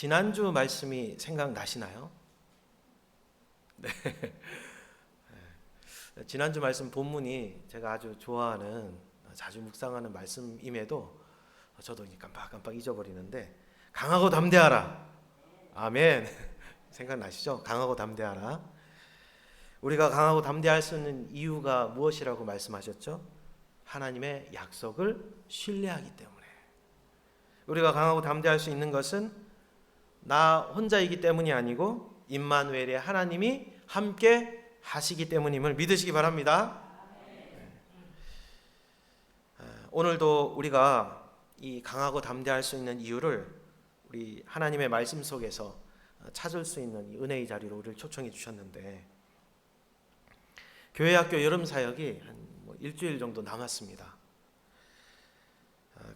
지난주 말씀이 생각나시나요? 네. 지난주 말씀 본문이 제가 아주 좋아하는, 자주 묵상하는 말씀임에도 저도 깜빡깜빡 잊어버리는데, 강하고 담대하라. 아멘. 생각나시죠? 강하고 담대하라. 우리가 강하고 담대할 수 있는 이유가 무엇이라고 말씀하셨죠? 하나님의 약속을 신뢰하기 때문에. 우리가 강하고 담대할 수 있는 것은 나 혼자이기 때문이 아니고 임마누엘의 하나님이 함께 하시기 때문임을 믿으시기 바랍니다. 오늘도 우리가 이 강하고 담대할 수 있는 이유를 우리 하나님의 말씀 속에서 찾을 수 있는 이 은혜의 자리로 우리를 초청해 주셨는데, 교회학교 여름 사역이 한 일주일 정도 남았습니다.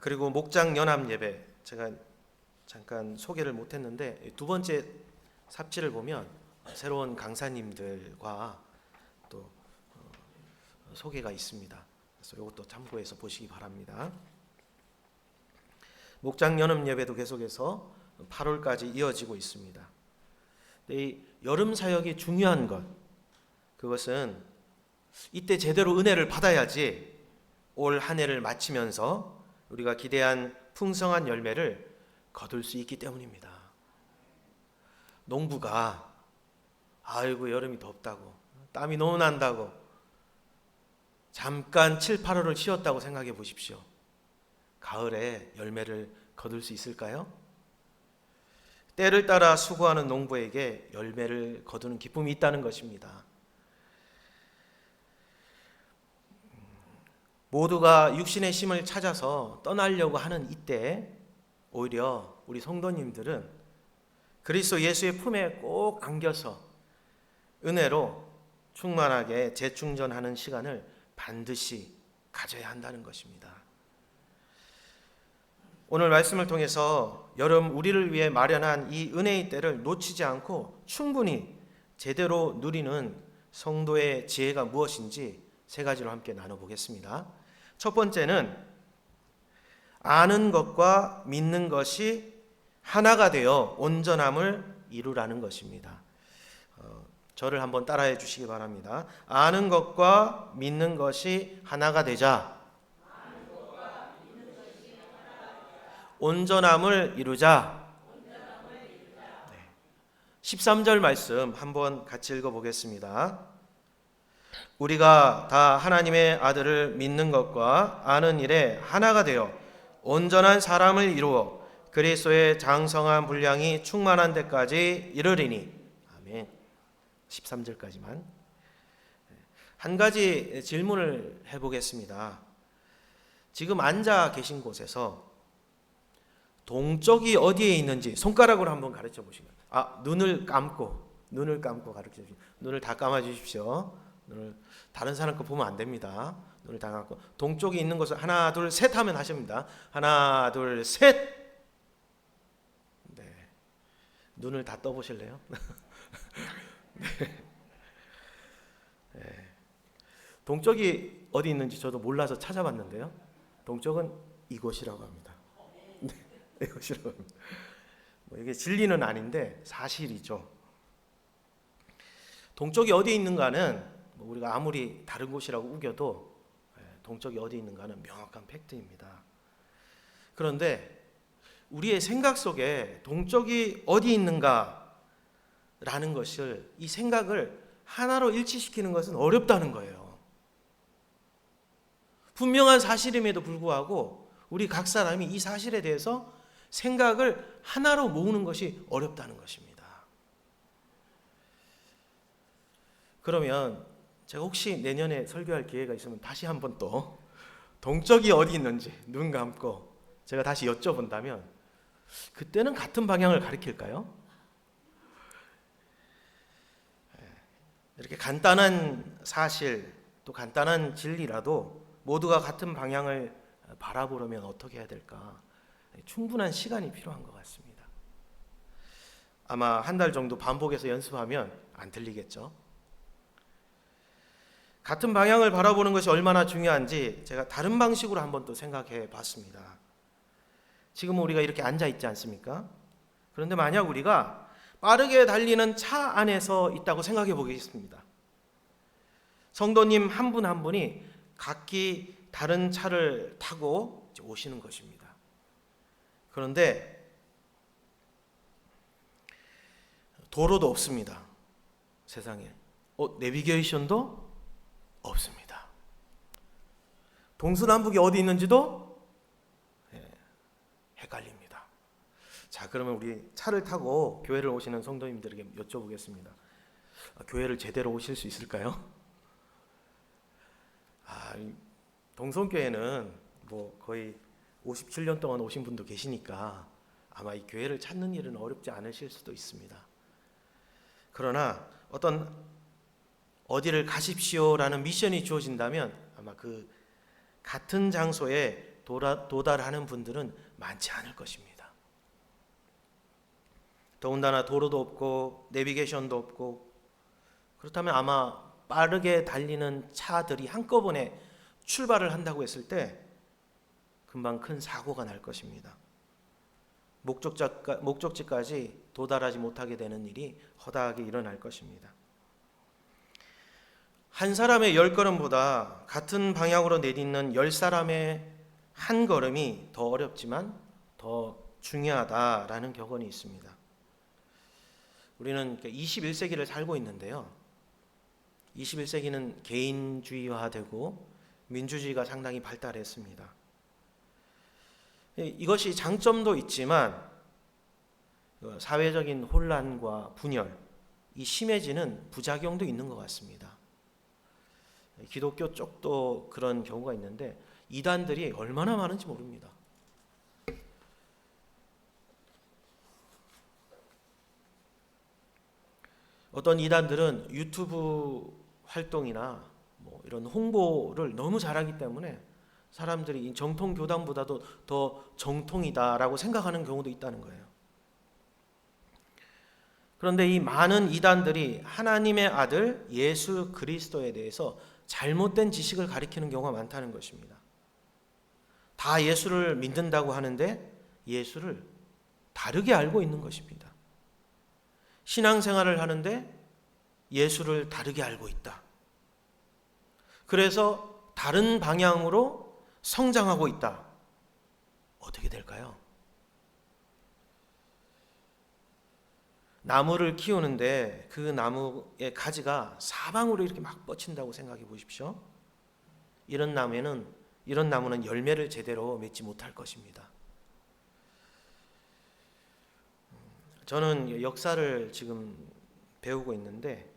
그리고 목장 연합 예배, 제가 잠깐 소개를 못했는데 두 번째 삽질을 보면 새로운 강사님들과 또 소개가 있습니다. 그래서 이것도 참고해서 보시기 바랍니다. 목장 연합 예배도 계속해서 8월까지 이어지고 있습니다. 이 여름 사역이 중요한 것, 그것은 이때 제대로 은혜를 받아야지 올 한 해를 마치면서 우리가 기대한 풍성한 열매를 거둘 수 있기 때문입니다. 농부가 아이고 여름이 덥다고, 땀이 너무 난다고 잠깐 7, 8월을 쉬었다고 생각해 보십시오. 가을에 열매를 거둘 수 있을까요? 때를 따라 수고하는 농부에게 열매를 거두는 기쁨이 있다는 것입니다. 모두가 육신의 쉼을 찾아서 떠나려고 하는 이때 오히려 우리 성도님들은 그리스도 예수의 품에 꼭 안겨서 은혜로 충만하게 재충전하는 시간을 반드시 가져야 한다는 것입니다. 오늘 말씀을 통해서 여름 우리를 위해 마련한 이 은혜의 때를 놓치지 않고 충분히 제대로 누리는 성도의 지혜가 무엇인지 세 가지로 함께 나눠보겠습니다. 첫 번째는 아는 것과 믿는 것이 하나가 되어 온전함을 이루라는 것입니다. 저를 한번 따라해 주시기 바랍니다. 아는 것과 믿는 것이 하나가 되자. 온전함을 이루자. 13절 말씀 한번 같이 읽어보겠습니다. 우리가 다 하나님의 아들을 믿는 것과 아는 일에 하나가 되어 온전한 사람을 이루어 그리스도의 장성한 분량이 충만한 데까지 이르리니. 아멘. 13절까지만. 한 가지 질문을 해보겠습니다. 지금 앉아 계신 곳에서 동쪽이 어디에 있는지 손가락으로 한번 가르쳐 보시면, 눈을 감고 가르쳐 주십시오. 눈을 다 감아 주십시오. 눈을 다른 사람 거 보면 안 됩니다. 눈을 다 감고 동쪽이 있는 곳을 하나 둘 셋 하면 하십니다. 하나 둘 셋. 네. 눈을 다 떠 보실래요? 네. 네. 동쪽이 어디 있는지 저도 몰라서 찾아봤는데요. 동쪽은 이곳이라고 합니다. 네. 이곳이라고 합니다. 이게 진리는 아닌데 사실이죠. 동쪽이 어디 있는가는 우리가 아무리 다른 곳이라고 우겨도 동쪽이 어디 있는가는 명확한 팩트입니다. 그런데 우리의 생각 속에 동쪽이 어디 있는가라는 것을, 이 생각을 하나로 일치시키는 것은 어렵다는 거예요. 분명한 사실임에도 불구하고 우리 각 사람이 이 사실에 대해서 생각을 하나로 모으는 것이 어렵다는 것입니다. 그러면 제가 혹시 내년에 설교할 기회가 있으면 다시 한번 또 동쪽이 어디 있는지 눈 감고 제가 다시 여쭤본다면 그때는 같은 방향을 가리킬까요? 이렇게 간단한 사실, 또 간단한 진리라도 모두가 같은 방향을 바라보려면 어떻게 해야 될까? 충분한 시간이 필요한 것 같습니다. 아마 한 달 정도 반복해서 연습하면 안 틀리겠죠? 같은 방향을 바라보는 것이 얼마나 중요한지 제가 다른 방식으로 한번 또 생각해 봤습니다. 지금 우리가 이렇게 앉아 있지 않습니까? 그런데 만약 우리가 빠르게 달리는 차 안에서 있다고 생각해 보겠습니다. 성도님 한 분 한 분이 각기 다른 차를 타고 오시는 것입니다. 그런데 도로도 없습니다. 세상에. 내비게이션도 없습니다. 동서남북이 어디 있는지도 헷갈립니다. 자, 그러면 우리 차를 타고 교회를 오시는 성도님들에게 여쭤보겠습니다. 교회를 제대로 오실 수 있을까요? 동성교회는 뭐 거의 57년 동안 오신 분도 계시니까 아마 이 교회를 찾는 일은 어렵지 않으실 수도 있습니다. 그러나 어디를 가십시오라는 미션이 주어진다면 아마 그 같은 장소에 도달하는 분들은 많지 않을 것입니다. 더군다나 도로도 없고 내비게이션도 없고, 그렇다면 아마 빠르게 달리는 차들이 한꺼번에 출발을 한다고 했을 때 금방 큰 사고가 날 것입니다. 목적지까지 도달하지 못하게 되는 일이 허다하게 일어날 것입니다. 한 사람의 10걸음보다 같은 방향으로 내딛는 10사람의 한 걸음이 더 어렵지만 더 중요하다라는 격언이 있습니다. 우리는 21세기를 살고 있는데요. 21세기는 개인주의화되고 민주주의가 상당히 발달했습니다. 이것이 장점도 있지만 사회적인 혼란과 분열, 이 심해지는 부작용도 있는 것 같습니다. 기독교 쪽도 그런 경우가 있는데 이단들이 얼마나 많은지 모릅니다. 어떤 이단들은 유튜브 활동이나 뭐 이런 홍보를 너무 잘하기 때문에 사람들이 정통 교단보다도 더 정통이다라고 생각하는 경우도 있다는 거예요. 그런데 이 많은 이단들이 하나님의 아들 예수 그리스도에 대해서 잘못된 지식을 가리키는 경우가 많다는 것입니다. 다 예수를 믿는다고 하는데 예수를 다르게 알고 있는 것입니다. 신앙생활을 하는데 예수를 다르게 알고 있다. 그래서 다른 방향으로 성장하고 있다. 어떻게 될까요? 나무를 키우는데 그 나무의 가지가 사방으로 이렇게 막 뻗친다고 생각해 보십시오. 이런 나무는 열매를 제대로 맺지 못할 것입니다. 저는 역사를 지금 배우고 있는데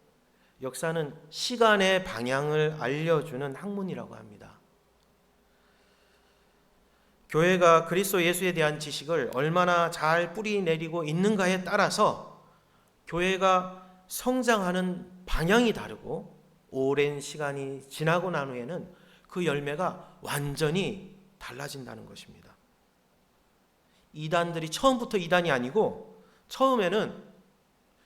역사는 시간의 방향을 알려주는 학문이라고 합니다. 교회가 그리스도 예수에 대한 지식을 얼마나 잘 뿌리내리고 있는가에 따라서 교회가 성장하는 방향이 다르고 오랜 시간이 지나고 난 후에는 그 열매가 완전히 달라진다는 것입니다. 이단들이 처음부터 이단이 아니고 처음에는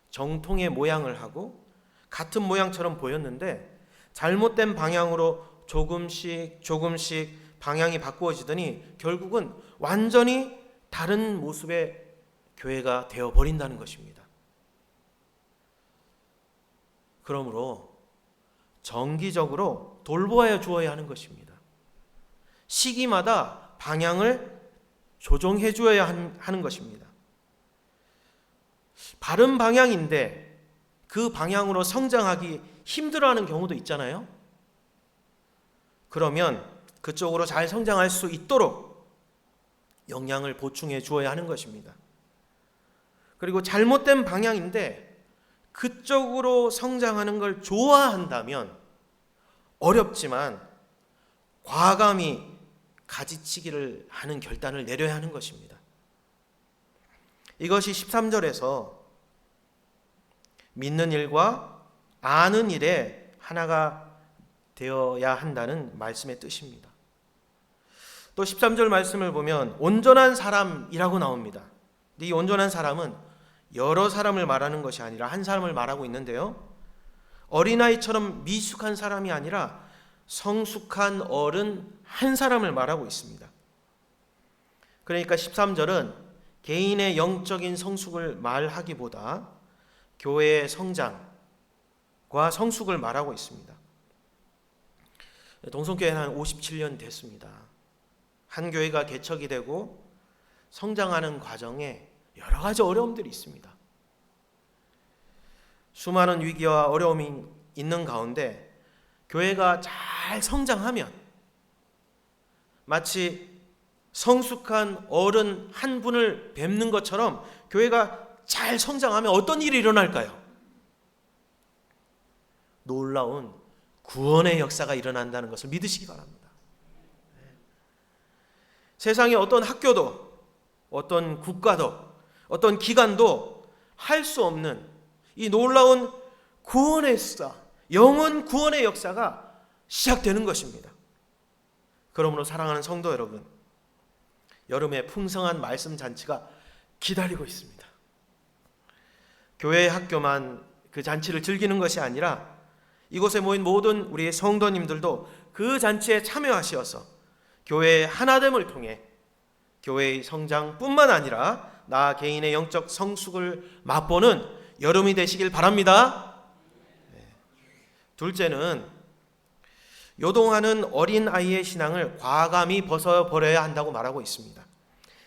정통의 모양을 하고 같은 모양처럼 보였는데 잘못된 방향으로 조금씩 방향이 바꾸어지더니 결국은 완전히 다른 모습의 교회가 되어버린다는 것입니다. 그러므로 정기적으로 돌보아 주어야 하는 것입니다. 시기마다 방향을 조정해 주어야 하는 것입니다. 바른 방향인데 그 방향으로 성장하기 힘들어하는 경우도 있잖아요. 그러면 그쪽으로 잘 성장할 수 있도록 영양을 보충해 주어야 하는 것입니다. 그리고 잘못된 방향인데 그쪽으로 성장하는 걸 좋아한다면 어렵지만 과감히 가지치기를 하는 결단을 내려야 하는 것입니다. 이것이 13절에서 믿는 일과 아는 일에 하나가 되어야 한다는 말씀의 뜻입니다. 또 13절 말씀을 보면 온전한 사람이라고 나옵니다. 근데 이 온전한 사람은 여러 사람을 말하는 것이 아니라 한 사람을 말하고 있는데요. 어린아이처럼 미숙한 사람이 아니라 성숙한 어른 한 사람을 말하고 있습니다. 그러니까 13절은 개인의 영적인 성숙을 말하기보다 교회의 성장과 성숙을 말하고 있습니다. 동성교회는 한 57년 됐습니다. 한 교회가 개척이 되고 성장하는 과정에 여러 가지 어려움들이 있습니다. 수많은 위기와 어려움이 있는 가운데 교회가 잘 성장하면 마치 성숙한 어른 한 분을 뵙는 것처럼 교회가 잘 성장하면 어떤 일이 일어날까요? 놀라운 구원의 역사가 일어난다는 것을 믿으시기 바랍니다. 세상의 어떤 학교도, 어떤 국가도, 어떤 기관도 할 수 없는 이 놀라운 구원의 역사, 영원 구원의 역사가 시작되는 것입니다. 그러므로 사랑하는 성도 여러분, 여름에 풍성한 말씀 잔치가 기다리고 있습니다. 교회 학교만 그 잔치를 즐기는 것이 아니라 이곳에 모인 모든 우리 성도님들도 그 잔치에 참여하시어서 교회의 하나됨을 통해 교회의 성장뿐만 아니라 나 개인의 영적 성숙을 맛보는 여름이 되시길 바랍니다. 둘째는 요동하는 어린아이의 신앙을 과감히 벗어버려야 한다고 말하고 있습니다.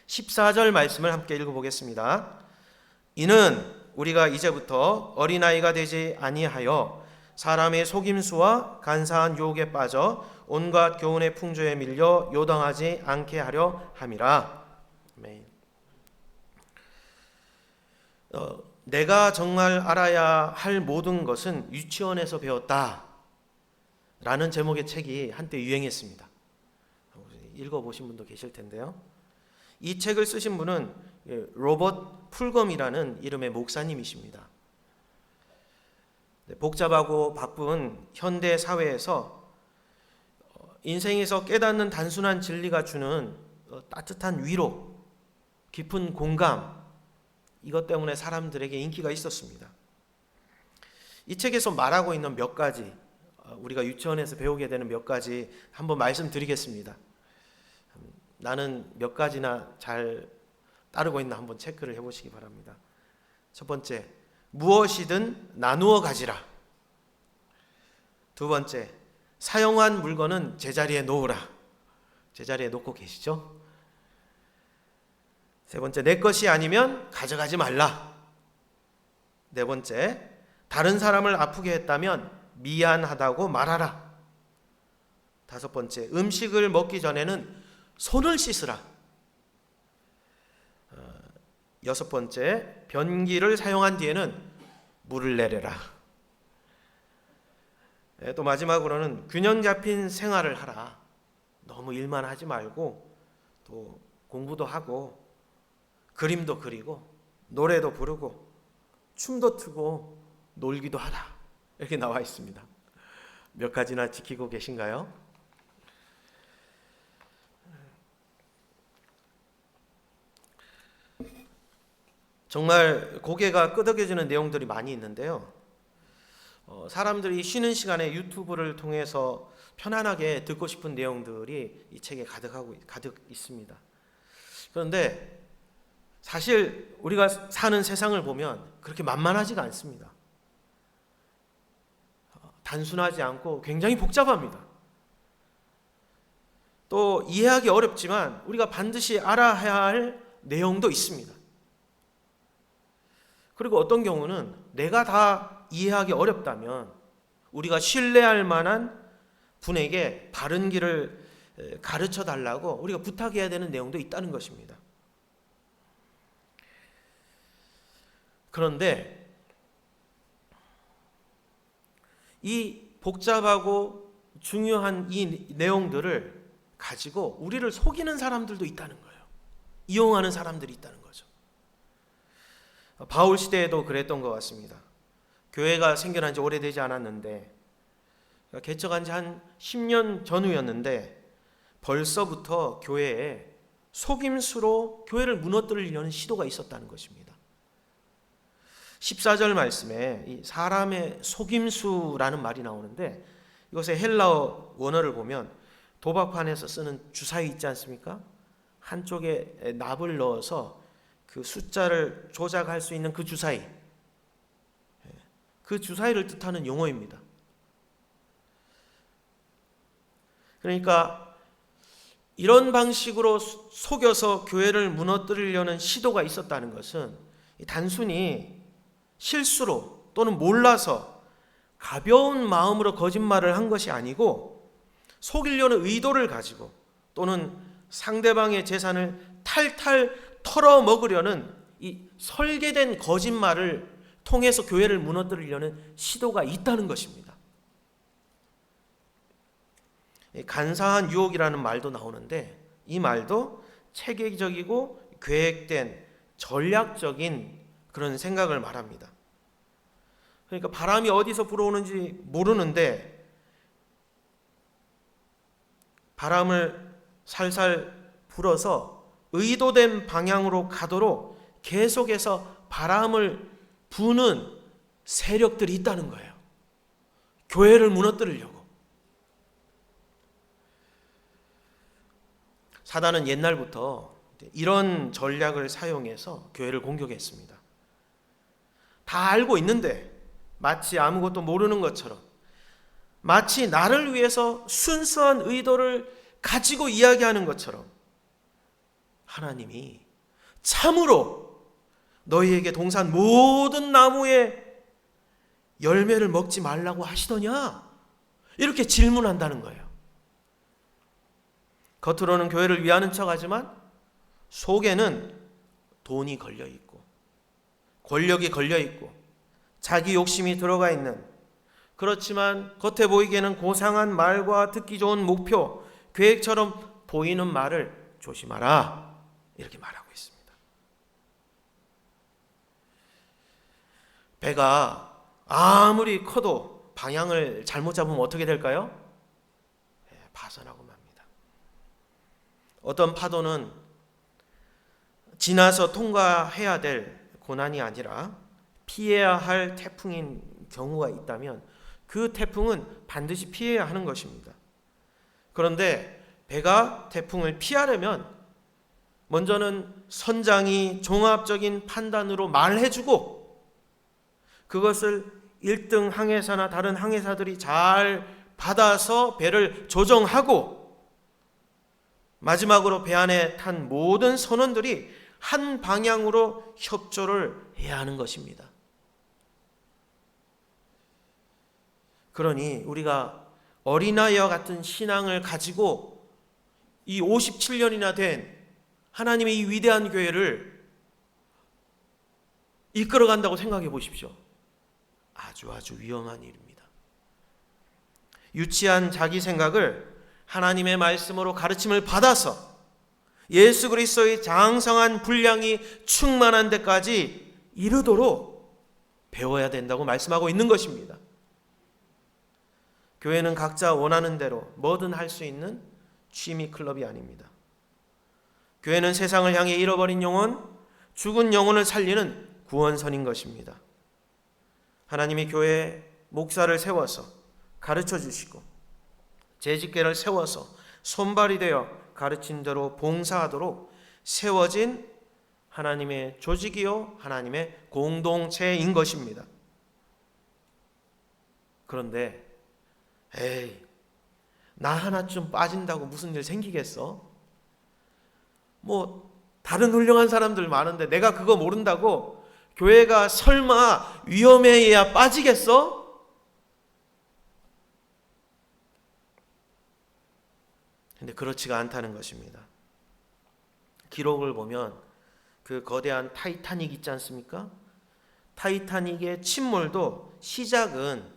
14절 말씀을 함께 읽어보겠습니다. 이는 우리가 이제부터 어린아이가 되지 아니하여 사람의 속임수와 간사한 유혹에 빠져 온갖 교훈의 풍조에 밀려 요동하지 않게 하려 함이라. 내가 정말 알아야 할 모든 것은 유치원에서 배웠다 라는 제목의 책이 한때 유행했습니다. 읽어보신 분도 계실 텐데요. 이 책을 쓰신 분은 로버트 풀검이라는 이름의 목사님이십니다. 복잡하고 바쁜 현대 사회에서 인생에서 깨닫는 단순한 진리가 주는 따뜻한 위로, 깊은 공감, 이것 때문에 사람들에게 인기가 있었습니다. 이 책에서 말하고 있는 몇 가지, 우리가 유치원에서 배우게 되는 몇 가지 한번 말씀드리겠습니다. 나는 몇 가지나 잘 따르고 있나 한번 체크를 해보시기 바랍니다. 첫 번째, 무엇이든 나누어 가지라. 두 번째, 사용한 물건은 제자리에 놓으라. 제자리에 놓고 계시죠? 세 번째, 내 것이 아니면 가져가지 말라. 네 번째, 다른 사람을 아프게 했다면 미안하다고 말하라. 다섯 번째, 음식을 먹기 전에는 손을 씻으라. 여섯 번째, 변기를 사용한 뒤에는 물을 내려라. 또 마지막으로는 균형 잡힌 생활을 하라. 너무 일만 하지 말고 또 공부도 하고 그림도 그리고 노래도 부르고 춤도 추고 놀기도 하라. 이렇게 나와 있습니다. 몇 가지나 지키고 계신가요? 정말 고개가 끄덕여지는 내용들이 많이 있는데요. 사람들이 쉬는 시간에 유튜브를 통해서 편안하게 듣고 싶은 내용들이 이 책에 가득 있습니다. 그런데 사실 우리가 사는 세상을 보면 그렇게 만만하지가 않습니다. 단순하지 않고 굉장히 복잡합니다. 또 이해하기 어렵지만 우리가 반드시 알아야 할 내용도 있습니다. 그리고 어떤 경우는 내가 다 이해하기 어렵다면 우리가 신뢰할 만한 분에게 바른 길을 가르쳐 달라고 우리가 부탁해야 되는 내용도 있다는 것입니다. 그런데 이 복잡하고 중요한 이 내용들을 가지고 우리를 속이는 사람들도 있다는 거예요. 이용하는 사람들이 있다는 거죠. 바울 시대에도 그랬던 것 같습니다. 교회가 생겨난 지 오래되지 않았는데 개척한 지 한 10년 전후였는데 벌써부터 교회에 속임수로 교회를 무너뜨리려는 시도가 있었다는 것입니다. 14절 말씀에 이 사람의 속임수라는 말이 나오는데 이것의 헬라어 원어를 보면 도박판에서 쓰는 주사위 있지 않습니까? 한쪽에 납을 넣어서 그 숫자를 조작할 수 있는 그 주사위, 그 주사위를 뜻하는 용어입니다. 그러니까 이런 방식으로 속여서 교회를 무너뜨리려는 시도가 있었다는 것은 단순히 실수로 또는 몰라서 가벼운 마음으로 거짓말을 한 것이 아니고 속이려는 의도를 가지고 또는 상대방의 재산을 탈탈 털어먹으려는 이 설계된 거짓말을 통해서 교회를 무너뜨리려는 시도가 있다는 것입니다. 간사한 유혹이라는 말도 나오는데 이 말도 체계적이고 계획된 전략적인 그런 생각을 말합니다. 그러니까 바람이 어디서 불어오는지 모르는데 바람을 살살 불어서 의도된 방향으로 가도록 계속해서 바람을 부는 세력들이 있다는 거예요. 교회를 무너뜨리려고. 사단은 옛날부터 이런 전략을 사용해서 교회를 공격했습니다. 다 알고 있는데 마치 아무것도 모르는 것처럼, 마치 나를 위해서 순수한 의도를 가지고 이야기하는 것처럼 하나님이 참으로 너희에게 동산 모든 나무의 열매를 먹지 말라고 하시더냐? 이렇게 질문한다는 거예요. 겉으로는 교회를 위하는 척하지만 속에는 돈이 걸려있고 권력이 걸려있고 자기 욕심이 들어가 있는, 그렇지만 겉에 보이기에는 고상한 말과 듣기 좋은 목표, 계획처럼 보이는 말을 조심하라, 이렇게 말하고 있습니다. 배가 아무리 커도 방향을 잘못 잡으면 어떻게 될까요? 파선하고 맙니다. 어떤 파도는 지나서 통과해야 될 고난이 아니라 피해야 할 태풍인 경우가 있다면 그 태풍은 반드시 피해야 하는 것입니다. 그런데 배가 태풍을 피하려면 먼저는 선장이 종합적인 판단으로 말해주고 그것을 1등 항해사나 다른 항해사들이 잘 받아서 배를 조정하고 마지막으로 배 안에 탄 모든 선원들이 한 방향으로 협조를 해야 하는 것입니다. 그러니 우리가 어린아이와 같은 신앙을 가지고 이 57년이나 된 하나님의 이 위대한 교회를 이끌어간다고 생각해 보십시오. 아주 위험한 일입니다. 유치한 자기 생각을 하나님의 말씀으로 가르침을 받아서 예수 그리스도의 장성한 분량이 충만한 데까지 이르도록 배워야 된다고 말씀하고 있는 것입니다. 교회는 각자 원하는 대로 뭐든 할 수 있는 취미 클럽이 아닙니다. 교회는 세상을 향해 잃어버린 영혼, 죽은 영혼을 살리는 구원선인 것입니다. 하나님이 교회에 목사를 세워서 가르쳐 주시고 재직계를 세워서 손발이 되어 가르친 대로 봉사하도록 세워진 하나님의 조직이요 하나님의 공동체인 것입니다. 그런데 나 하나쯤 빠진다고 무슨 일 생기겠어? 다른 훌륭한 사람들 많은데 내가 그거 모른다고 교회가 설마 위험해야 빠지겠어? 근데 그렇지가 않다는 것입니다. 기록을 보면 그 거대한 타이타닉 있지 않습니까? 타이타닉의 침몰도 시작은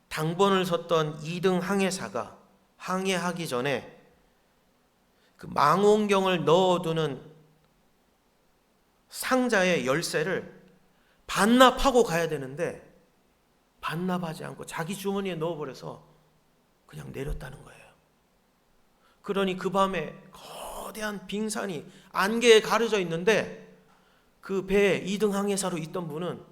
당번을 섰던 2등 항해사가 항해하기 전에 그 망원경을 넣어두는 상자의 열쇠를 반납하고 가야 되는데 반납하지 않고 자기 주머니에 넣어버려서 그냥 내렸다는 거예요. 그러니 그 밤에 거대한 빙산이 안개에 가려져 있는데 그 배에 2등 항해사로 있던 분은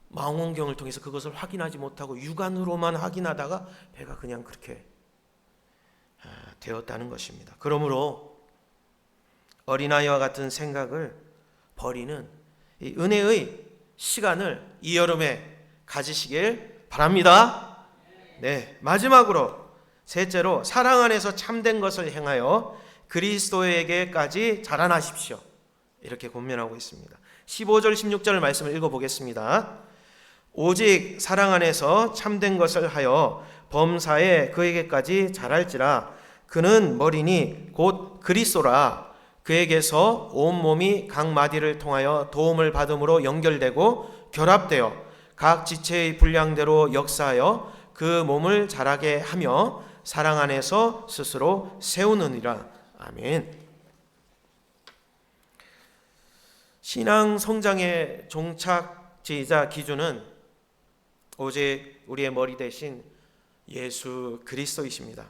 망원경을 통해서 그것을 확인하지 못하고 육안으로만 확인하다가 배가 그냥 그렇게 되었다는 것입니다. 그러므로 어린아이와 같은 생각을 버리는 이 은혜의 시간을 이 여름에 가지시길 바랍니다. 네, 마지막으로 셋째로 사랑 안에서 참된 것을 행하여 그리스도에게까지 자라나십시오. 이렇게 권면하고 있습니다. 15절 16절 말씀을 읽어보겠습니다. 오직 사랑 안에서 참된 것을 하여 범사에 그에게까지 자랄지라. 그는 머리니 곧 그리스도라. 그에게서 온몸이 각 마디를 통하여 도움을 받음으로 연결되고 결합되어 각 지체의 분량대로 역사하여 그 몸을 자라게 하며 사랑 안에서 스스로 세우느니라. 아멘. 신앙 성장의 종착지이자 기준은 오직 우리의 머리 대신 예수 그리스도이십니다.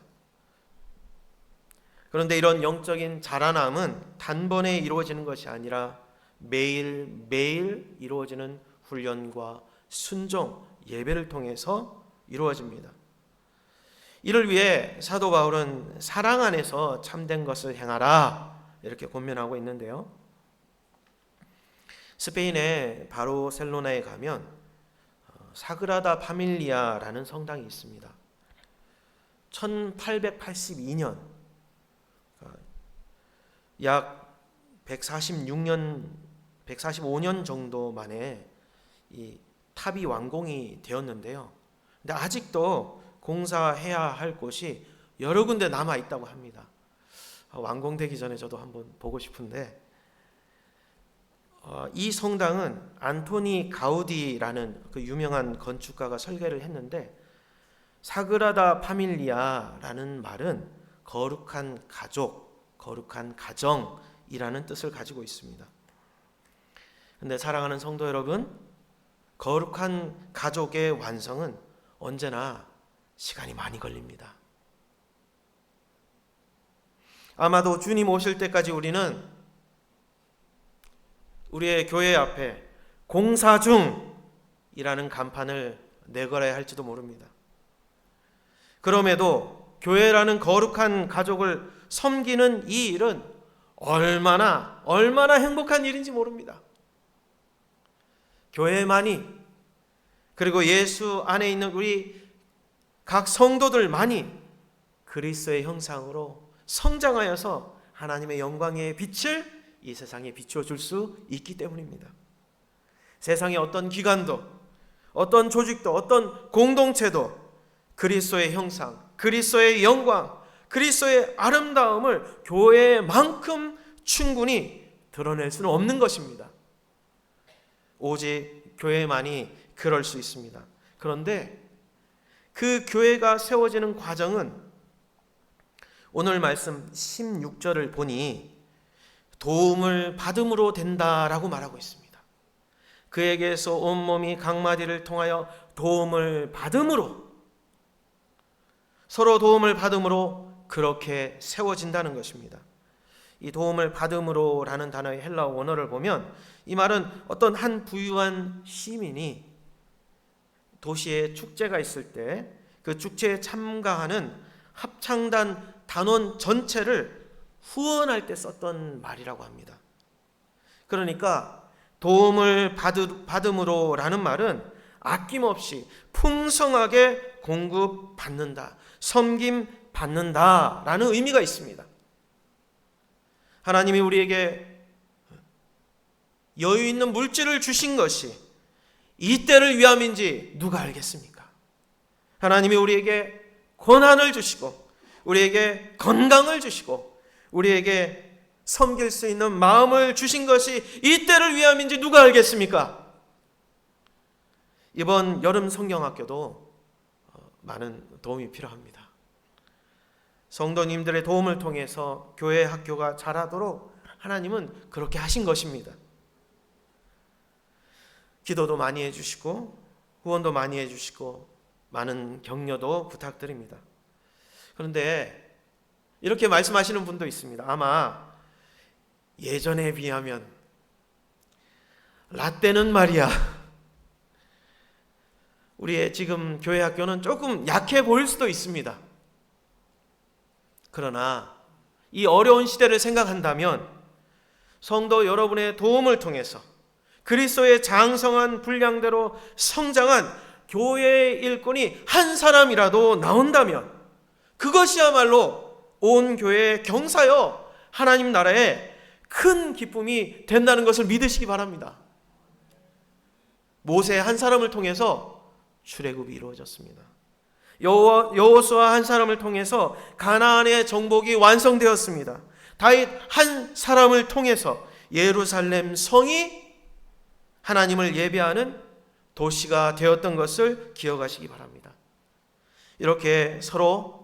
그런데 이런 영적인 자라남은 단번에 이루어지는 것이 아니라 매일매일 이루어지는 훈련과 순종, 예배를 통해서 이루어집니다. 이를 위해 사도 바울은 사랑 안에서 참된 것을 행하라 이렇게 권면하고 있는데요. 스페인의 바르셀로나에 가면 사그라다 파밀리아라는 성당이 있습니다. 1882년 약 145년 정도 만에 이 탑이 완공이 되었는데요. 근데 아직도 공사해야 할 곳이 여러 군데 남아 있다고 합니다. 완공되기 전에 저도 한번 보고 싶은데, 이 성당은 안토니 가우디라는 그 유명한 건축가가 설계를 했는데, 사그라다 파밀리아라는 말은 거룩한 가족, 거룩한 가정이라는 뜻을 가지고 있습니다. 근데 사랑하는 성도 여러분, 거룩한 가족의 완성은 언제나 시간이 많이 걸립니다. 아마도 주님 오실 때까지 우리는 우리의 교회 앞에 공사 중이라는 간판을 내걸어야 할지도 모릅니다. 그럼에도 교회라는 거룩한 가족을 섬기는 이 일은 얼마나 행복한 일인지 모릅니다. 교회만이, 그리고 예수 안에 있는 우리 각 성도들만이 그리스도의 형상으로 성장하여서 하나님의 영광의 빛을 이 세상에 비춰줄 수 있기 때문입니다. 세상의 어떤 기관도, 어떤 조직도, 어떤 공동체도 그리스도의 형상, 그리스도의 영광, 그리스도의 아름다움을 교회만큼 충분히 드러낼 수는 없는 것입니다. 오직 교회만이 그럴 수 있습니다. 그런데 그 교회가 세워지는 과정은 오늘 말씀 16절을 보니 도움을 받음으로 된다라고 말하고 있습니다. 그에게서 온몸이 각마디를 통하여 도움을 받음으로, 서로 도움을 받음으로 그렇게 세워진다는 것입니다. 이 도움을 받음으로라는 단어의 헬라어 원어를 보면 이 말은 어떤 한 부유한 시민이 도시에 축제가 있을 때 그 축제에 참가하는 합창단 단원 전체를 후원할 때 썼던 말이라고 합니다. 그러니까 도움을 받음으로라는 말은 아낌없이 풍성하게 공급받는다, 섬김받는다라는 의미가 있습니다. 하나님이 우리에게 여유 있는 물질을 주신 것이 이 때를 위함인지 누가 알겠습니까? 하나님이 우리에게 권한을 주시고 우리에게 건강을 주시고 우리에게 섬길 수 있는 마음을 주신 것이 이 때를 위함인지 누가 알겠습니까? 이번 여름 성경학교도 많은 도움이 필요합니다. 성도님들의 도움을 통해서 교회 학교가 자라도록 하나님은 그렇게 하신 것입니다. 기도도 많이 해주시고 후원도 많이 해주시고 많은 격려도 부탁드립니다. 그런데 이렇게 말씀하시는 분도 있습니다. 아마 예전에 비하면 라떼는 말이야, 우리의 지금 교회 학교는 조금 약해 보일 수도 있습니다. 그러나 이 어려운 시대를 생각한다면 성도 여러분의 도움을 통해서 그리스도의 장성한 분량대로 성장한 교회의 일꾼이 한 사람이라도 나온다면 그것이야말로 온 교회의 경사여 하나님 나라에 큰 기쁨이 된다는 것을 믿으시기 바랍니다. 모세 한 사람을 통해서 출애굽이 이루어졌습니다. 여호수아 한 사람을 통해서 가나안의 정복이 완성되었습니다. 다윗 한 사람을 통해서 예루살렘 성이 하나님을 예배하는 도시가 되었던 것을 기억하시기 바랍니다. 이렇게 서로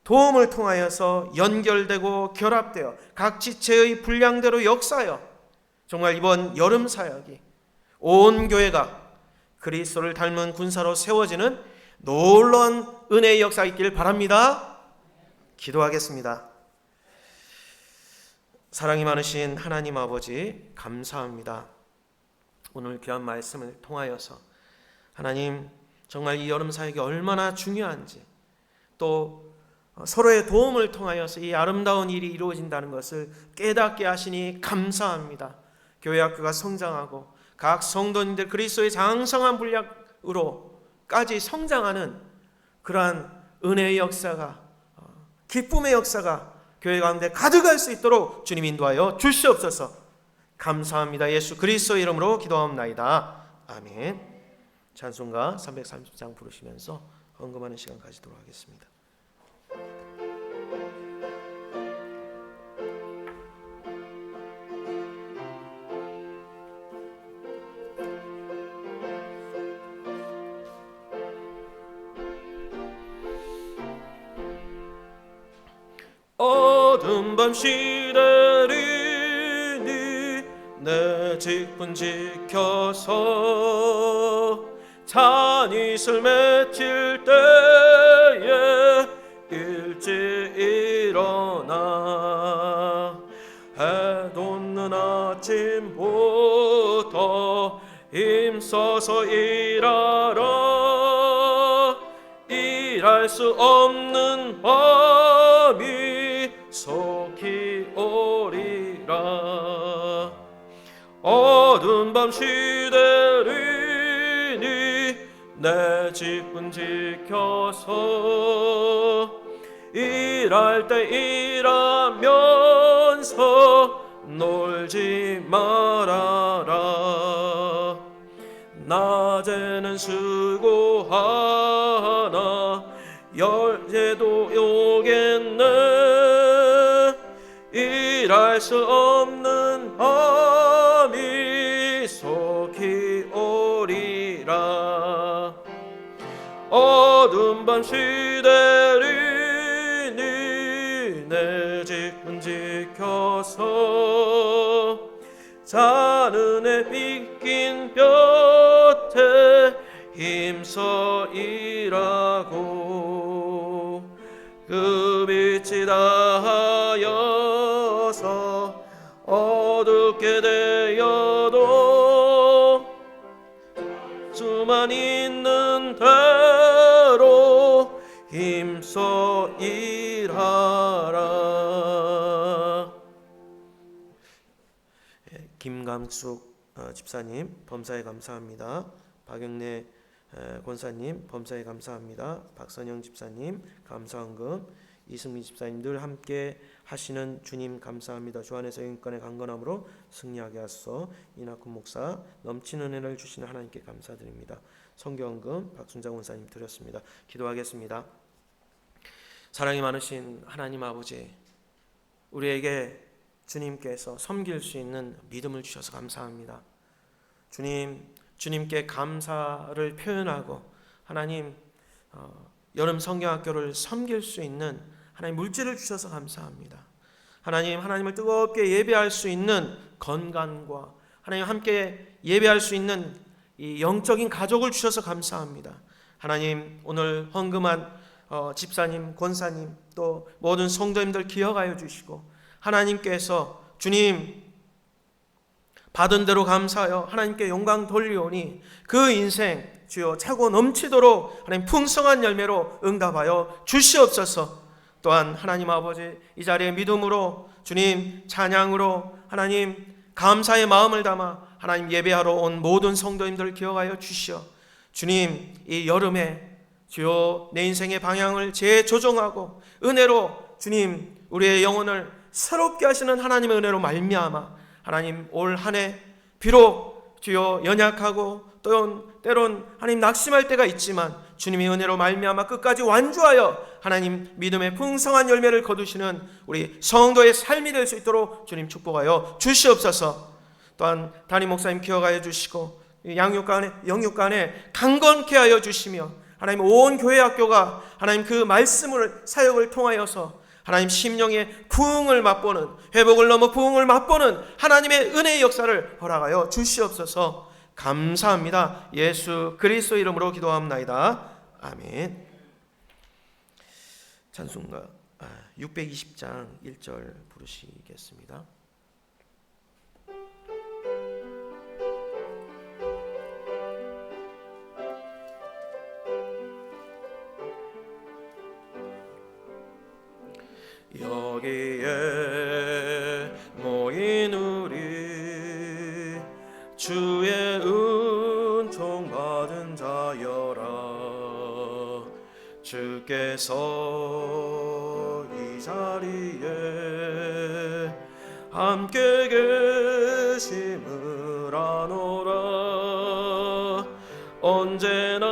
도움을 통하여서 연결되고 결합되어 각 지체의 분량대로 역사하여 정말 이번 여름 사역이 온 교회가 그리스도를 닮은 군사로 세워지는 놀라운 은혜의 역사 있기를 바랍니다. 기도하겠습니다. 사랑이 많으신 하나님 아버지 감사합니다. 오늘 귀한 말씀을 통하여서 하나님 정말 이 여름 사역이 얼마나 중요한지 또 서로의 도움을 통하여서 이 아름다운 일이 이루어진다는 것을 깨닫게 하시니 감사합니다. 교회 학교가 성장하고 각 성도님들 그리스도의 장성한 분량으로까지 성장하는 그러한 은혜의 역사가 기쁨의 역사가 교회 가운데 가득할 수 있도록 주님 인도하여 주시옵소서. 감사합니다. 예수 그리스도의 이름으로 기도하옵나이다. 아멘. 찬송가 330장 부르시면서 헌금하는 시간 가지도록 하겠습니다. 어두운 밤 시대리니 내 직분 지켜서 잔이슬 맺힐 때에 일찍 일어나 해 돋는 아침부터 힘써서 일하라. 일할 수 없는 밤이 속히 오리라. 어두운 밤 시대리니 내 직분 지켜서 일할 때 일하면서 놀지 말아라. 낮에는 수고하나 열제도 오겠네. 일할 수 없는 밤이 속히 오리라. 어두운 밤 시대리니 내 직분 지켜서 자는 해 빗긴 볕에 힘써 일하고 그 빛이 다하여서 어둡게 되어도 수만 있는 대로 힘써 일하라. 김감숙 집사님 범사에 감사합니다. 박영래 권사님 범사에 감사합니다. 박선영 집사님 감사헌금, 이승민 집사님 늘 함께 하시는 주님 감사합니다. 주 안에서 영권의 강건함으로 승리하게 하소서. 이낙훈 목사 넘치는 은혜를 주시는 하나님께 감사드립니다. 성경헌금 박순장 권사님 드렸습니다. 기도하겠습니다. 사랑이 많으신 하나님 아버지, 우리에게 주님께서 섬길 수 있는 믿음을 주셔서 감사합니다. 주님께 감사를 표현하고 하나님 여름 성경학교를 섬길 수 있는 하나님 물질을 주셔서 감사합니다. 하나님을 뜨겁게 예배할 수 있는 건강과 하나님 함께 예배할 수 있는 이 영적인 가족을 주셔서 감사합니다. 하나님 오늘 헌금한 집사님, 권사님 또 모든 성도님들 기억하여 주시고 하나님께서 주님 받은 대로 감사하여 하나님께 영광 돌리오니 그 인생 주여 차고 넘치도록 하나님 풍성한 열매로 응답하여 주시옵소서. 또한 하나님 아버지 이 자리에 믿음으로 주님 찬양으로 하나님 감사의 마음을 담아 하나님 예배하러 온 모든 성도님들을 기억하여 주시어 주님 이 여름에 주여 내 인생의 방향을 재조정하고 은혜로 주님 우리의 영혼을 새롭게 하시는 하나님의 은혜로 말미암아 하나님 올 한 해 비록 주여 연약하고 또 때론 하나님 낙심할 때가 있지만 주님의 은혜로 말미암아 끝까지 완주하여 하나님 믿음의 풍성한 열매를 거두시는 우리 성도의 삶이 될 수 있도록 주님 축복하여 주시옵소서. 또한 담임 목사님 기억하여 주시고 영육간에 강건케 하여 주시며 하나님 온 교회 학교가 하나님 그 말씀을 사역을 통하여서 하나님 심령의 부흥을 맛보는 회복을 넘어 부흥을 맛보는 하나님의 은혜의 역사를 허락하여 주시옵소서. 감사합니다. 예수 그리스도 이름으로 기도합나이다. 아멘. 찬송가 620장 1절 부르시겠습니다. 여기에 모인 우리 주의 은총 받은 자여라. 주께서 이 자리에 함께 계심을 아노라. 언제나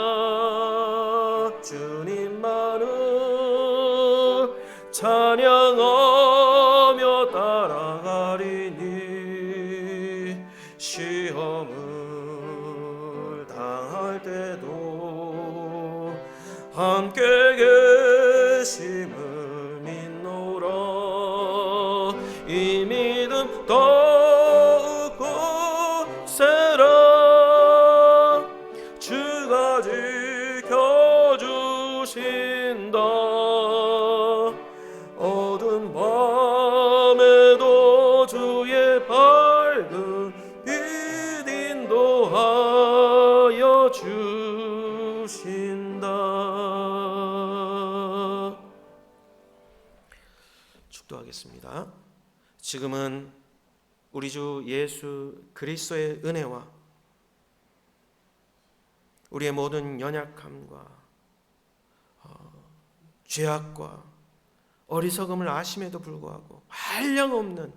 주님만을 찬양하며 따라가리니 시험을 당할 때도 함께 계심을 믿노라. 이 믿음 더욱 굳세라. 주가 지켜주신다. 어두운 밤에도 주의 밝은 빛 인도하여 주신다. 축도하겠습니다. 지금은 우리 주 예수 그리스도의 은혜와 우리의 모든 연약함과 죄악과 어리석음을 아심에도 불구하고 한량없는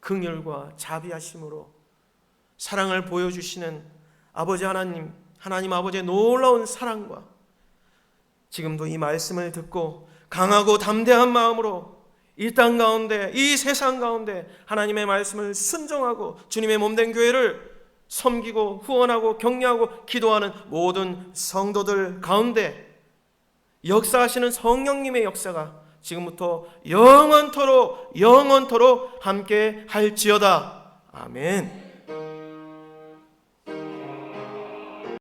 긍휼과 자비하심으로 사랑을 보여주시는 아버지 하나님 아버지의 놀라운 사랑과 지금도 이 말씀을 듣고 강하고 담대한 마음으로 이 땅 가운데 이 세상 가운데 하나님의 말씀을 순종하고 주님의 몸된 교회를 섬기고 후원하고 격려하고 기도하는 모든 성도들 가운데 역사하시는 성령님의 역사가 지금부터 영원토록 함께 할지어다. 아멘.